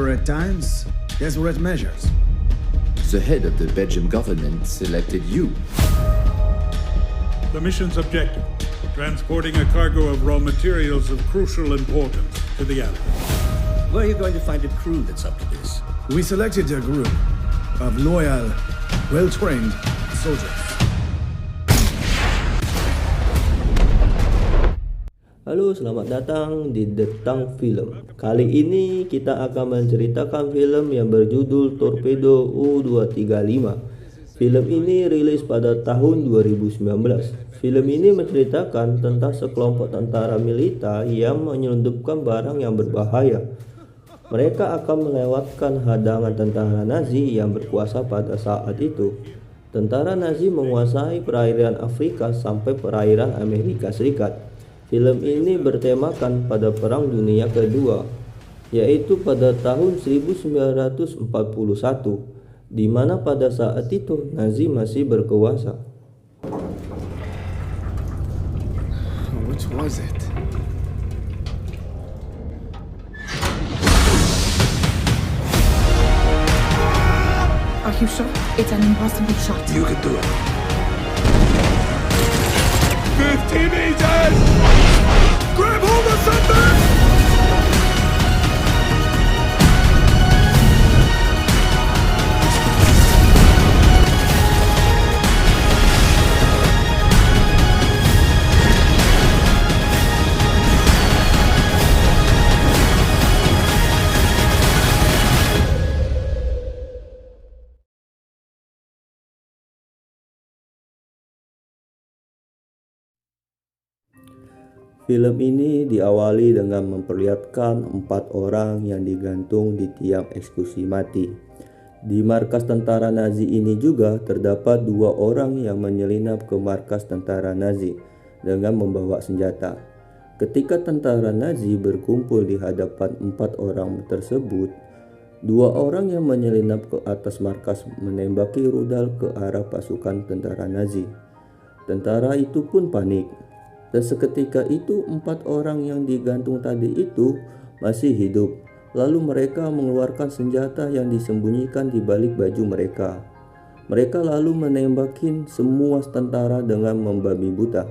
desperate times, desperate measures. The head of the Belgian government selected you. The mission's objective, transporting a cargo of raw materials of crucial importance to the Allies. Where are you going to find a crew that's up to this? We selected a group of loyal, well-trained soldiers. Halo, selamat datang di Detang Film. Kali ini kita akan menceritakan film yang berjudul Torpedo U-235. Film ini rilis pada tahun 2019. Film ini menceritakan tentang sekelompok tentara militer yang menyelundupkan barang yang berbahaya. Mereka akan melewatkan hadangan tentara Nazi yang berkuasa pada saat itu. Tentara Nazi menguasai perairan Afrika sampai perairan Amerika Serikat. Film ini bertemakan pada Perang Dunia Kedua, yaitu pada tahun 1941, di mana pada saat itu Nazi masih berkuasa. What was it? Are you sure? It's an impossible shot. You can do it. 50 meters! Grab hold of something! Film ini diawali dengan memperlihatkan 4 orang yang digantung di tiang eksekusi mati. Di markas tentara Nazi ini juga terdapat 2 orang yang menyelinap ke markas tentara Nazi dengan membawa senjata. Ketika tentara Nazi berkumpul di hadapan 4 orang tersebut, 2 orang yang menyelinap ke atas markas menembaki rudal ke arah pasukan tentara Nazi. Tentara itu pun panik. Dan seketika itu 4 orang yang digantung tadi itu masih hidup. Lalu mereka mengeluarkan senjata yang disembunyikan di balik baju mereka. Mereka lalu menembakin semua tentara dengan membabi buta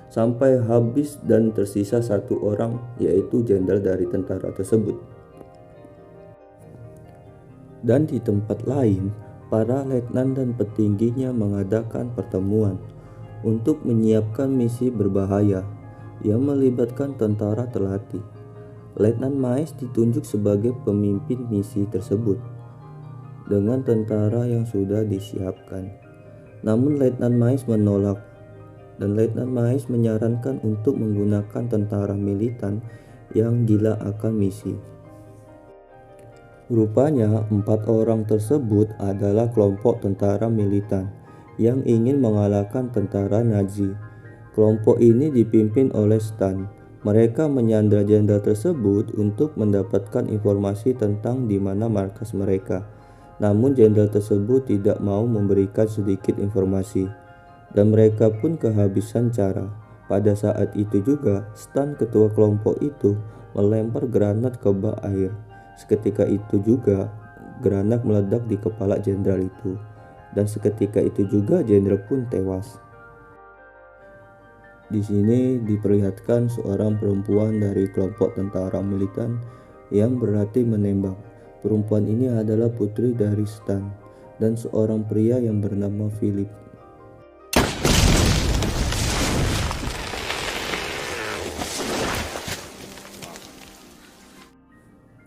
sampai habis dan tersisa 1 orang, yaitu jenderal dari tentara tersebut. Dan di tempat lain, para letnan dan petingginya mengadakan pertemuan untuk menyiapkan misi berbahaya yang melibatkan tentara terlatih. Letnan Mais ditunjuk sebagai pemimpin misi tersebut dengan tentara yang sudah disiapkan. Namun Letnan Mais menolak, dan Letnan Mais menyarankan untuk menggunakan tentara militan yang gila akan misi. Rupanya 4 orang tersebut adalah kelompok tentara militan yang ingin mengalahkan tentara Nazi. Kelompok ini dipimpin oleh Stan. Mereka menyandra jenderal tersebut untuk mendapatkan informasi tentang di mana markas mereka. Namun jenderal tersebut tidak mau memberikan sedikit informasi, dan mereka pun kehabisan cara. Pada saat itu juga, Stan, ketua kelompok itu, melempar granat ke bak air. Seketika itu juga, granat meledak di kepala jenderal itu. Dan seketika itu juga jenderal pun tewas. Di sini diperlihatkan seorang perempuan dari kelompok tentara militan yang berlatih menembak. Perempuan ini adalah putri dari Stan dan seorang pria yang bernama Philip.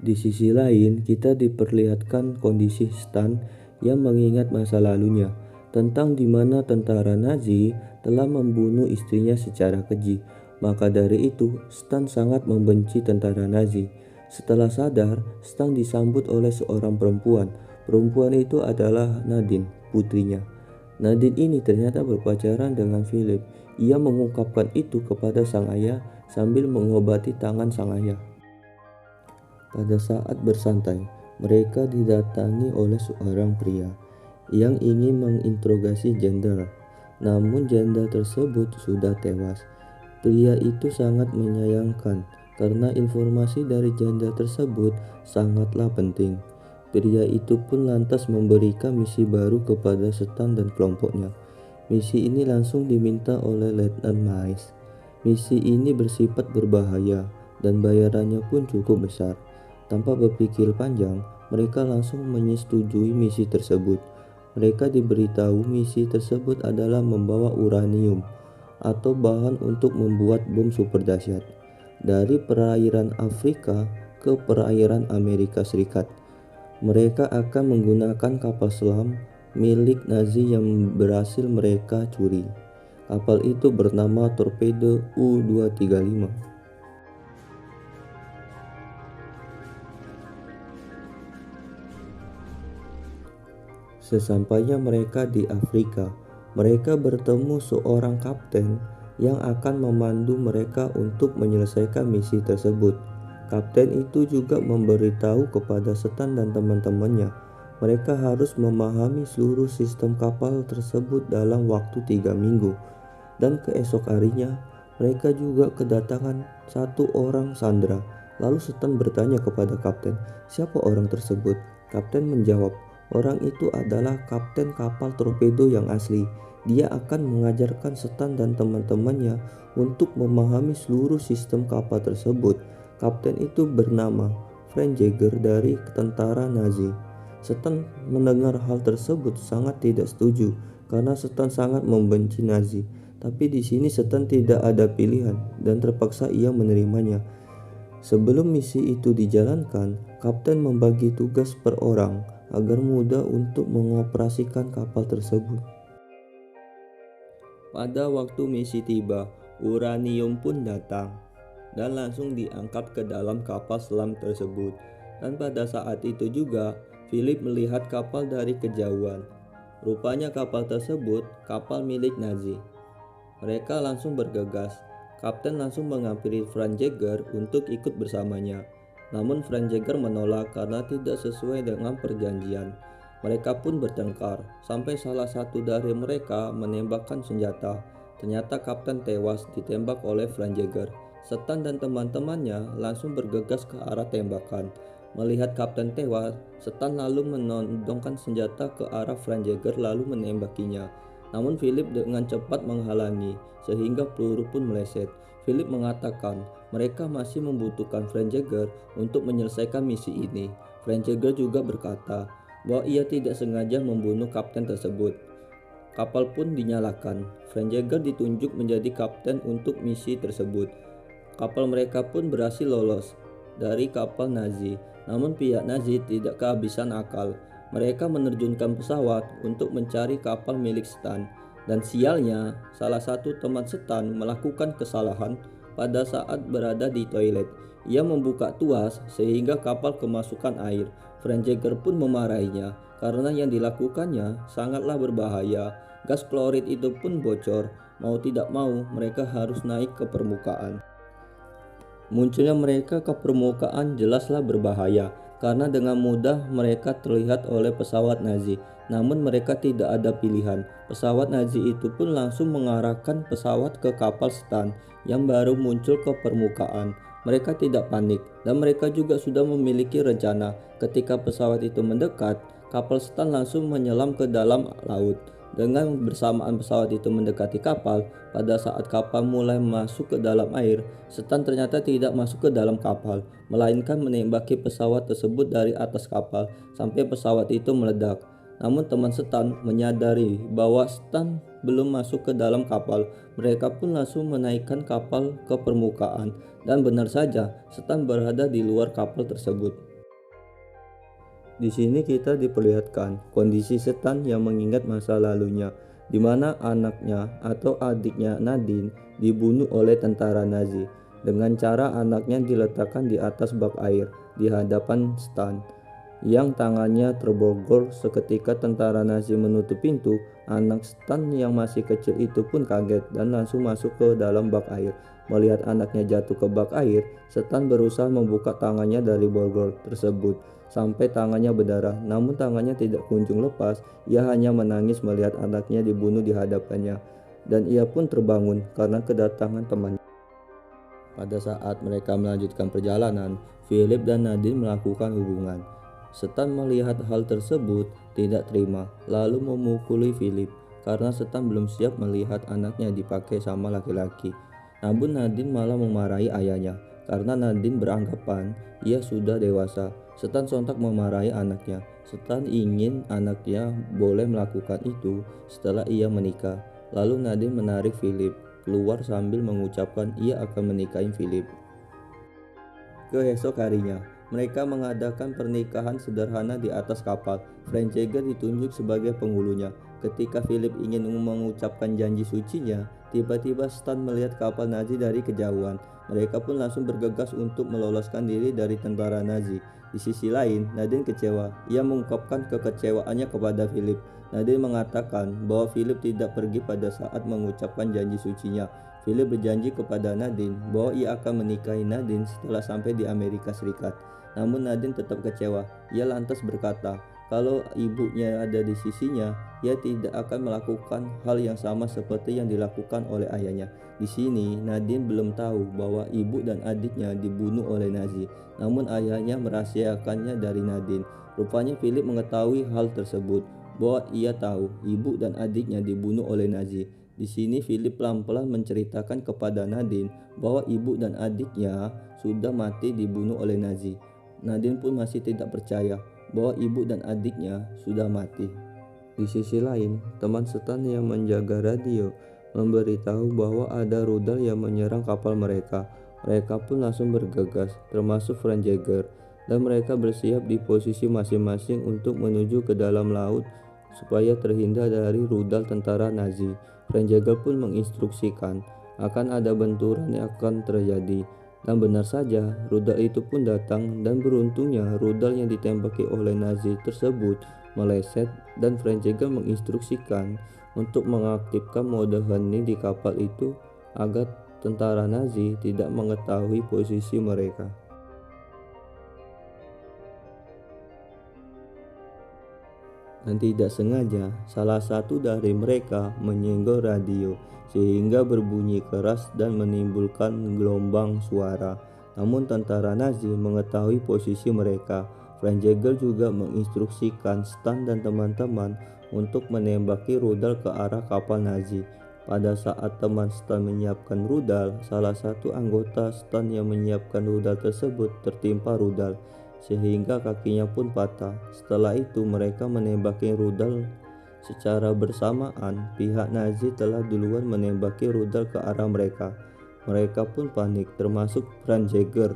Di sisi lain, kita diperlihatkan kondisi Stan yang mengingat masa lalunya tentang di mana tentara Nazi telah membunuh istrinya secara keji. Maka dari itu, Stan sangat membenci tentara Nazi. Setelah sadar, Stan disambut oleh seorang perempuan. Perempuan itu adalah Nadine, putrinya. Nadine ini ternyata berpacaran dengan Philip. Ia mengungkapkan itu kepada sang ayah sambil mengobati tangan sang ayah. Pada saat bersantai, mereka didatangi oleh seorang pria yang ingin menginterogasi jenderal. Namun jenderal tersebut sudah tewas. Pria itu sangat menyayangkan karena informasi dari janda tersebut sangatlah penting. Pria itu pun lantas memberikan misi baru kepada Stan dan kelompoknya. Misi ini langsung diminta oleh Letnan Mais. Misi ini bersifat berbahaya dan bayarannya pun cukup besar. Tanpa berpikir panjang, mereka langsung menyetujui misi tersebut. Mereka diberitahu misi tersebut adalah membawa uranium atau bahan untuk membuat bom super dahsyat dari perairan Afrika ke perairan Amerika Serikat. Mereka akan menggunakan kapal selam milik Nazi yang berhasil mereka curi. Kapal itu bernama Torpedo U-235. Sesampainya mereka di Afrika, mereka bertemu seorang kapten yang akan memandu mereka untuk menyelesaikan misi tersebut. Kapten itu juga memberitahu kepada Stan dan teman-temannya, mereka harus memahami seluruh sistem kapal tersebut dalam waktu 3 minggu. Dan keesok harinya, mereka juga kedatangan satu orang sandera. Lalu Stan bertanya kepada kapten, siapa orang tersebut? Kapten menjawab, orang itu adalah kapten kapal torpedo yang asli. Dia akan mengajarkan Stan dan teman-temannya untuk memahami seluruh sistem kapal tersebut. Kapten itu bernama Frank Jaeger dari tentara Nazi. Stan mendengar hal tersebut sangat tidak setuju karena Stan sangat membenci Nazi. Tapi di sini Stan tidak ada pilihan dan terpaksa ia menerimanya. Sebelum misi itu dijalankan, kapten membagi tugas per orang agar mudah untuk mengoperasikan kapal tersebut. Pada waktu misi tiba, uranium pun datang dan langsung diangkat ke dalam kapal selam tersebut. Dan pada saat itu juga, Philip melihat kapal dari kejauhan. Rupanya kapal tersebut kapal milik Nazi. Mereka langsung bergegas. Kapten langsung menghampiri Frank Jaeger untuk ikut bersamanya. Namun Frank Jaeger menolak karena tidak sesuai dengan perjanjian. Mereka pun bertengkar, sampai salah satu dari mereka menembakkan senjata. Ternyata kapten tewas ditembak oleh Frank Jaeger. Stan dan teman-temannya langsung bergegas ke arah tembakan. Melihat kapten tewas, Stan lalu menodongkan senjata ke arah Frank Jaeger lalu menembakinya. Namun Philip dengan cepat menghalangi, sehingga peluru pun meleset. Philip mengatakan mereka masih membutuhkan Frank Jaeger untuk menyelesaikan misi ini. Frank Jaeger juga berkata bahwa ia tidak sengaja membunuh kapten tersebut. Kapal pun dinyalakan. Frank Jaeger ditunjuk menjadi kapten untuk misi tersebut. Kapal mereka pun berhasil lolos dari kapal Nazi. Namun pihak Nazi tidak kehabisan akal. Mereka menerjunkan pesawat untuk mencari kapal milik Stan. Dan sialnya, salah satu teman Stan melakukan kesalahan pada saat berada di toilet. Ia membuka tuas sehingga kapal kemasukan air. Frank Jaeger pun memarahinya karena yang dilakukannya sangatlah berbahaya. Gas klorid itu pun bocor. Mau tidak mau mereka harus naik ke permukaan. Munculnya mereka ke permukaan jelaslah berbahaya karena dengan mudah mereka terlihat oleh pesawat Nazi. Namun mereka tidak ada pilihan. Pesawat Nazi itu pun langsung mengarahkan pesawat ke kapal Stan yang baru muncul ke permukaan. Mereka tidak panik dan mereka juga sudah memiliki rencana. Ketika pesawat itu mendekat, kapal Stan langsung menyelam ke dalam laut. Dengan bersamaan pesawat itu mendekati kapal, pada saat kapal mulai masuk ke dalam air, Stan ternyata tidak masuk ke dalam kapal, melainkan menembaki pesawat tersebut dari atas kapal sampai pesawat itu meledak. Namun teman Stan menyadari bahwa Stan belum masuk ke dalam kapal. Mereka pun langsung menaikkan kapal ke permukaan dan benar saja Stan berada di luar kapal tersebut. Di sini kita diperlihatkan kondisi Stan yang mengingat masa lalunya, di mana anaknya atau adiknya Nadine dibunuh oleh tentara Nazi dengan cara anaknya diletakkan di atas bak air di hadapan Stan yang tangannya terborgol. Seketika tentara Nazi menutup pintu, anak Stan yang masih kecil itu pun kaget dan langsung masuk ke dalam bak air. Melihat anaknya jatuh ke bak air, Stan berusaha membuka tangannya dari borgol tersebut sampai tangannya berdarah, namun tangannya tidak kunjung lepas. Ia hanya menangis melihat anaknya dibunuh di hadapannya, dan ia pun terbangun karena kedatangan temannya. Pada saat mereka melanjutkan perjalanan, Philip dan Nadine melakukan hubungan. Stan melihat hal tersebut tidak terima, lalu memukuli Philip karena Stan belum siap melihat anaknya dipakai sama laki-laki. Namun Nadine malah memarahi ayahnya karena Nadine beranggapan ia sudah dewasa. Stan sontak memarahi anaknya. Stan ingin anaknya boleh melakukan itu setelah ia menikah. Lalu Nadine menarik Philip keluar sambil mengucapkan ia akan menikahi Philip. Keesok harinya, mereka mengadakan pernikahan sederhana di atas kapal. Frank Jaeger ditunjuk sebagai penghulunya. Ketika Philip ingin mengucapkan janji sucinya, tiba-tiba Stan melihat kapal Nazi dari kejauhan. Mereka pun langsung bergegas untuk meloloskan diri dari tentara Nazi. Di sisi lain, Nadine kecewa. Ia mengungkapkan kekecewaannya kepada Philip. Nadine mengatakan bahwa Philip tidak pergi pada saat mengucapkan janji sucinya. Philip berjanji kepada Nadine bahwa ia akan menikahi Nadine setelah sampai di Amerika Serikat. Namun Nadine tetap kecewa. Ia lantas berkata, kalau ibunya ada di sisinya, ia tidak akan melakukan hal yang sama seperti yang dilakukan oleh ayahnya. Di sini, Nadine belum tahu bahwa ibu dan adiknya dibunuh oleh Nazi. Namun ayahnya merahasiakannya dari Nadine. Rupanya Philip mengetahui hal tersebut, bahwa ia tahu ibu dan adiknya dibunuh oleh Nazi. Di sini Philip pelan-pelan menceritakan kepada Nadine bahwa ibu dan adiknya sudah mati dibunuh oleh Nazi. Nadine pun masih tidak percaya bahwa ibu dan adiknya sudah mati. Di sisi lain, teman Stan yang menjaga radio memberitahu bahwa ada rudal yang menyerang kapal mereka. Mereka pun langsung bergegas, termasuk Frank Jaeger, dan mereka bersiap di posisi masing-masing untuk menuju ke dalam laut supaya terhindar dari rudal tentara Nazi. Frank Jaeger pun menginstruksikan akan ada benturan yang akan terjadi. Dan benar saja, rudal itu pun datang, dan beruntungnya rudal yang ditembaki oleh Nazi tersebut meleset, dan Frank Jaeger menginstruksikan untuk mengaktifkan mode hening di kapal itu agar tentara Nazi tidak mengetahui posisi mereka. Dan tidak sengaja, salah satu dari mereka menyenggol radio sehingga berbunyi keras dan menimbulkan gelombang suara. Namun tentara Nazi mengetahui posisi mereka. Frank Jaeger juga menginstruksikan Stan dan teman-teman untuk menembaki rudal ke arah kapal Nazi. Pada saat teman Stan menyiapkan rudal, salah satu anggota Stan yang menyiapkan rudal tersebut tertimpa rudal sehingga kakinya pun patah. Setelah itu mereka menembaki rudal secara bersamaan. Pihak Nazi telah duluan menembaki rudal ke arah mereka. Mereka pun panik, termasuk Frank Jaeger.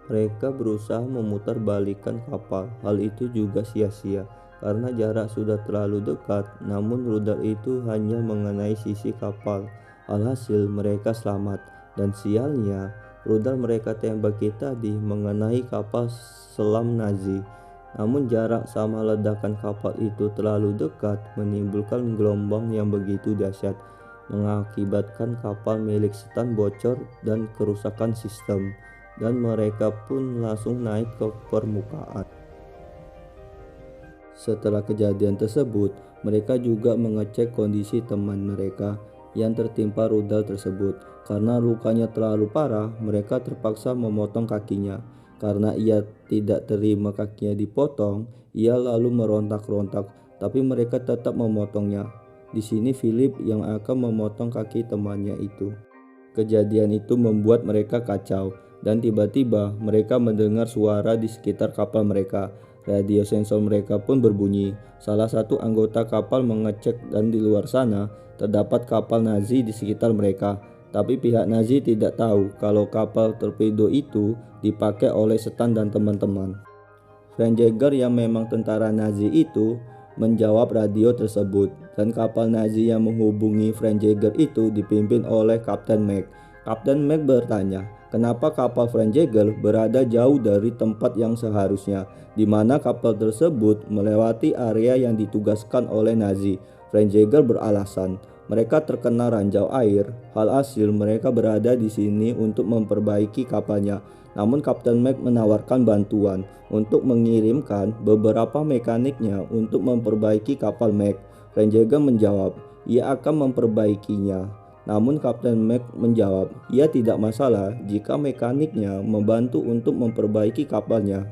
Mereka berusaha memutarbalikkan kapal. Hal itu juga sia-sia karena jarak sudah terlalu dekat, namun rudal itu hanya mengenai sisi kapal. Alhasil mereka selamat, dan sialnya rudal mereka tembaki tadi mengenai kapal selam Nazi. Namun jarak sama ledakan kapal itu terlalu dekat, menimbulkan gelombang yang begitu dahsyat, mengakibatkan kapal milik Stan bocor dan kerusakan sistem, dan mereka pun langsung naik ke permukaan. Setelah kejadian tersebut, mereka juga mengecek kondisi teman mereka yang tertimpa rudal tersebut. Karena lukanya terlalu parah, mereka terpaksa memotong kakinya. Karena ia tidak terima kakinya dipotong, ia lalu merontak-rontak, tapi mereka tetap memotongnya. Di sini Philip yang akan memotong kaki temannya itu. Kejadian itu membuat mereka kacau, dan tiba-tiba mereka mendengar suara di sekitar kapal mereka. Radio sensor mereka pun berbunyi. Salah satu anggota kapal mengecek dan di luar sana terdapat kapal Nazi di sekitar mereka. Tapi pihak Nazi tidak tahu kalau kapal torpedo itu dipakai oleh Stan dan teman-teman. Frank Jaeger yang memang tentara Nazi itu menjawab radio tersebut, dan kapal Nazi yang menghubungi Frank Jaeger itu dipimpin oleh Kapten Mac. Kapten Mac bertanya, kenapa kapal Frank Jaeger berada jauh dari tempat yang seharusnya, di mana kapal tersebut melewati area yang ditugaskan oleh Nazi. Frank Jaeger beralasan, mereka terkena ranjau air. Alhasil mereka berada di sini untuk memperbaiki kapalnya. Namun Kapten Mac menawarkan bantuan untuk mengirimkan beberapa mekaniknya untuk memperbaiki kapal Mac. Frank Jaeger menjawab, ia akan memperbaikinya. Namun Kapten Mac menjawab, ia tidak masalah jika mekaniknya membantu untuk memperbaiki kapalnya.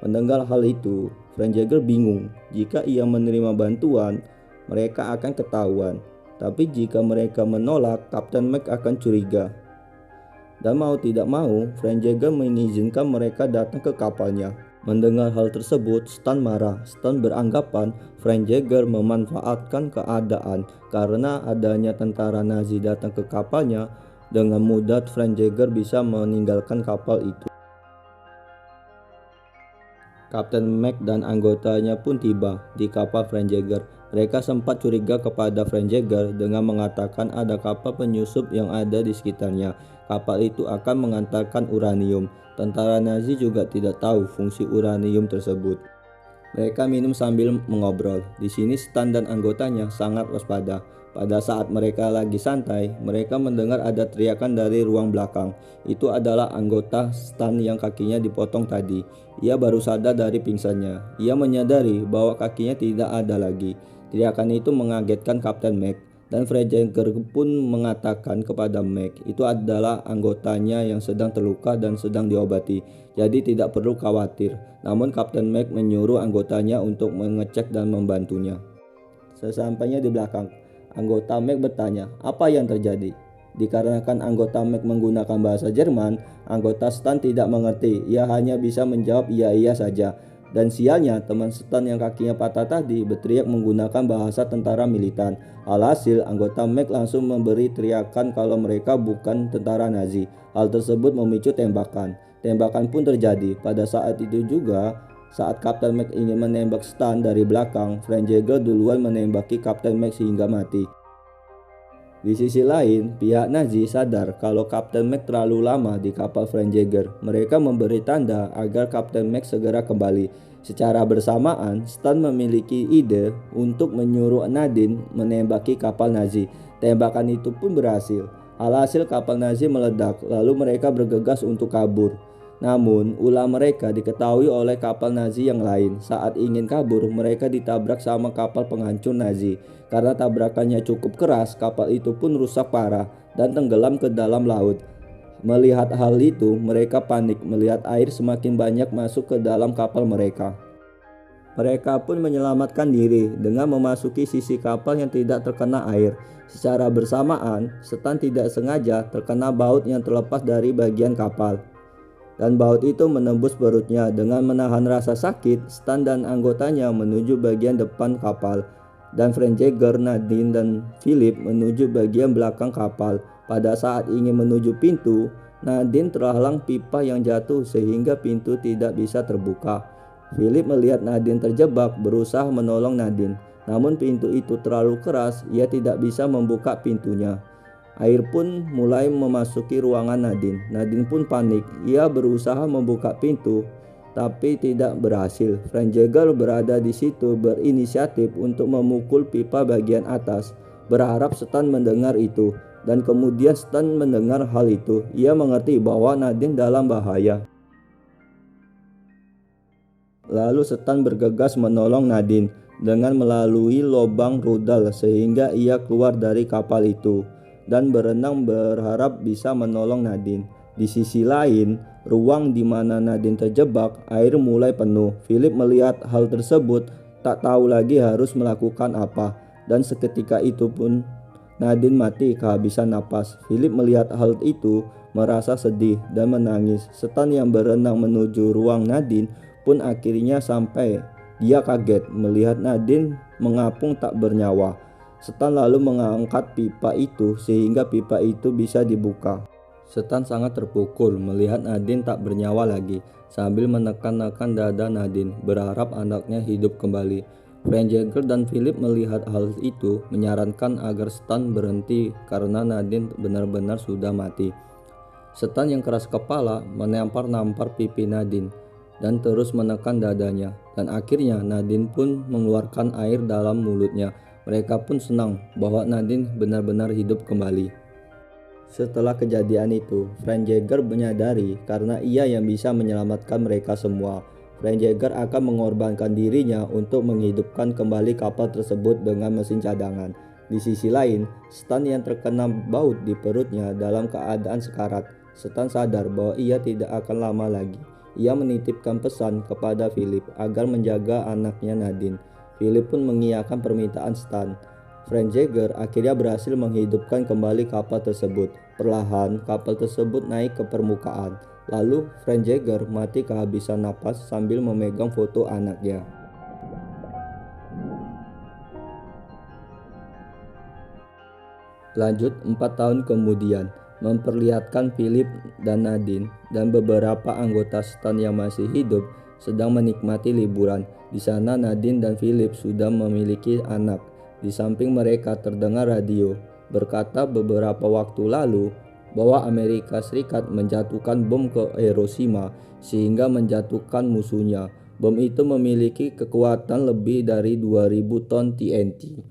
Mendengar hal itu, Frank Jaeger bingung. Jika ia menerima bantuan, mereka akan ketahuan. Tapi jika mereka menolak, Kapten Mac akan curiga. Dan mau tidak mau, Frank Jaeger mengizinkan mereka datang ke kapalnya. Mendengar hal tersebut, Stan marah. Stan beranggapan Frank Jaeger memanfaatkan keadaan karena adanya tentara Nazi datang ke kapalnya. Dengan mudah Frank Jaeger bisa meninggalkan kapal itu. Kapten Mac dan anggotanya pun tiba di kapal Frank Jaeger. Mereka sempat curiga kepada Frank Jaeger dengan mengatakan ada kapal penyusup yang ada di sekitarnya. Kapal itu akan mengantarkan uranium. Tentara Nazi juga tidak tahu fungsi uranium tersebut. Mereka minum sambil mengobrol. Di sini Stan dan anggotanya sangat waspada. Pada saat mereka lagi santai, mereka mendengar ada teriakan dari ruang belakang. Itu adalah anggota Stan yang kakinya dipotong tadi. Ia baru sadar dari pingsannya. Ia menyadari bahwa kakinya tidak ada lagi. Teriakan itu mengagetkan Kapten Mac. Dan Frank Jaeger pun mengatakan kepada Mac itu adalah anggotanya yang sedang terluka dan sedang diobati, jadi tidak perlu khawatir. Namun Kapten Mac menyuruh anggotanya untuk mengecek dan membantunya. Sesampainya di belakang, anggota Mac bertanya, apa yang terjadi? Dikarenakan anggota Mac menggunakan bahasa Jerman, anggota Stan tidak mengerti. Ia hanya bisa menjawab iya saja. Dan sialnya, teman Stan yang kakinya patah tadi berteriak menggunakan bahasa tentara militan. Alhasil, anggota Mac langsung memberi teriakan kalau mereka bukan tentara Nazi. Hal tersebut memicu tembakan. Tembakan pun terjadi. Pada saat itu juga, saat Kapten Mac ingin menembak Stan dari belakang, Frank Jaeger duluan menembaki Kapten Mac sehingga mati. Di sisi lain, pihak Nazi sadar kalau Kapten Mac terlalu lama di kapal Frank Jaeger. Mereka memberi tanda agar Kapten Mac segera kembali. Secara bersamaan, Stan memiliki ide untuk menyuruh Nadine menembaki kapal Nazi. Tembakan itu pun berhasil. Alhasil kapal Nazi meledak, lalu mereka bergegas untuk kabur. Namun, ulah mereka diketahui oleh kapal Nazi yang lain. Saat ingin kabur, mereka ditabrak sama kapal penghancur Nazi. Karena tabrakannya cukup keras, kapal itu pun rusak parah dan tenggelam ke dalam laut. Melihat hal itu, mereka panik melihat air semakin banyak masuk ke dalam kapal mereka. Mereka pun menyelamatkan diri dengan memasuki sisi kapal yang tidak terkena air. Secara bersamaan, Stan tidak sengaja terkena baut yang terlepas dari bagian kapal. Dan baut itu menembus perutnya. Dengan menahan rasa sakit, Stan dan anggotanya menuju bagian depan kapal. Dan Frank Jaeger, Nadine, dan Philip menuju bagian belakang kapal. Pada saat ingin menuju pintu, Nadine terhalang pipa yang jatuh sehingga pintu tidak bisa terbuka. Philip melihat Nadine terjebak, berusaha menolong Nadine. Namun pintu itu terlalu keras, ia tidak bisa membuka pintunya. Air pun mulai memasuki ruangan Nadine. Nadine pun panik. Ia berusaha membuka pintu, tapi tidak berhasil. Frank Jaeger berada di situ berinisiatif untuk memukul pipa bagian atas, berharap Stan mendengar itu. Dan kemudian Stan mendengar hal itu. Ia mengerti bahwa Nadine dalam bahaya. Lalu Stan bergegas menolong Nadine dengan melalui lubang rudal sehingga ia keluar dari kapal itu dan berenang berharap bisa menolong Nadine. Di sisi lain, ruang di mana Nadine terjebak, air mulai penuh. Philip melihat hal tersebut, tak tahu lagi harus melakukan apa. Dan seketika itu pun Nadine mati kehabisan napas. Philip melihat hal itu, merasa sedih dan menangis. Stan yang berenang menuju ruang Nadine pun akhirnya sampai. Dia kaget melihat Nadine mengapung tak bernyawa. Stan lalu mengangkat pipa itu sehingga pipa itu bisa dibuka. Stan sangat terpukul melihat Nadine tak bernyawa lagi, sambil menekan-nekan dada Nadine, berharap anaknya hidup kembali. Frank Jaeger dan Philip melihat hal itu, menyarankan agar Stan berhenti karena Nadine benar-benar sudah mati. Stan yang keras kepala menampar-nampar pipi Nadine dan terus menekan dadanya, dan akhirnya Nadine pun mengeluarkan air dalam mulutnya. Mereka pun senang bahwa Nadine benar-benar hidup kembali. Setelah kejadian itu, Frank Jaeger menyadari karena ia yang bisa menyelamatkan mereka semua. Frank Jaeger akan mengorbankan dirinya untuk menghidupkan kembali kapal tersebut dengan mesin cadangan. Di sisi lain, Stan yang terkena baut di perutnya dalam keadaan sekarat. Stan sadar bahwa ia tidak akan lama lagi. Ia menitipkan pesan kepada Philip agar menjaga anaknya Nadine. Philip pun mengiyakan permintaan Stan. Frank Jaeger akhirnya berhasil menghidupkan kembali kapal tersebut. Perlahan, kapal tersebut naik ke permukaan. Lalu, Frank Jaeger mati kehabisan napas sambil memegang foto anaknya. Lanjut 4 tahun kemudian, memperlihatkan Philip dan Nadine dan beberapa anggota Stan yang masih hidup sedang menikmati liburan. Di sana Nadine dan Philip sudah memiliki anak. Di samping mereka terdengar radio berkata beberapa waktu lalu bahwa Amerika Serikat menjatuhkan bom ke Hiroshima sehingga menjatuhkan musuhnya. Bom itu memiliki kekuatan lebih dari 2000 ton TNT.